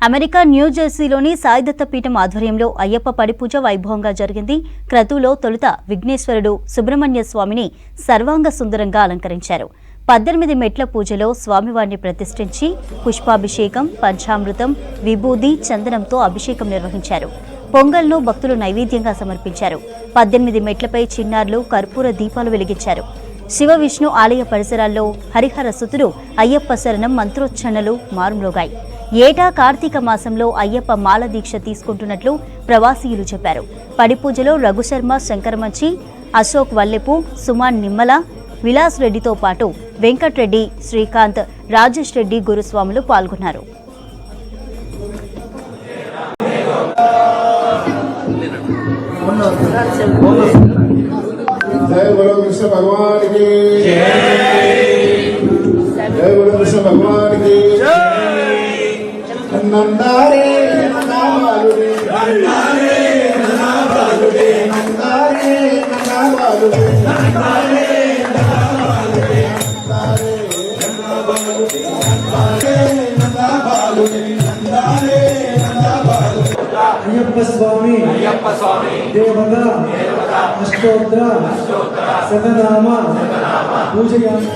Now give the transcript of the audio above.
America న్యూజెర్సీలోని Sai Datta పీఠం ఆధ్వర్యంలో అయ్యప్ప పడిపూజ వైభవంగా జరిగింది. క్రతువులో తొలుత విఘ్నేశ్వరుడు సుబ్రహ్మణ్య స్వామిని సర్వాంగ సుందరంగా అలంకరించారు. 18 మెట్ల పూజలో స్వామివారిని ప్రతిష్ఠించి పుష్పాభిషేకం, పంచామృతం, విభూది, చందనంతో అభిషేకం నిర్వహించారు. పొంగల్ను భక్తులు నైవేద్యంగా సమర్పించారు. 18 మెట్లపై చిన్నారులు కర్పూర దీపాలు వెలిగించారు. శివ విష్ణు ఆలయ పరిసరాల్లో హరిహర సుతుడు అయ్యప్ప శరణం మంత్రోచ్చరణలు మారుమ్రోగాయి. ఏటా కార్తీక మాసంలో అయ్యప్ప మాల దీక్ష తీసుకుంటున్నట్లు ప్రవాసీయులు చెప్పారు. పడిపూజలో రఘుశర్మ, శంకరమంచి, అశోక్ వల్లెపు, సుమాన్ నిమ్మల, విలాస్ రెడ్డితో పాటు వెంకట్రెడ్డి, శ్రీకాంత్, రాజేష్ రెడ్డి గురుస్వాములు పాల్గొన్నారు. जय बोलो कृष्ण भगवान की जय बोलो कृष्ण भगवान की नंदारे नंदावालुरे नंदारे नंदावालुरे नंदारे नंदावालुरे नंदारे नंदावालुरे नंदावालुरे नंदारे नंदावालुरे अय्यप्प स्वामी देवता अष्टोत्तर शतनाम पूजयामि।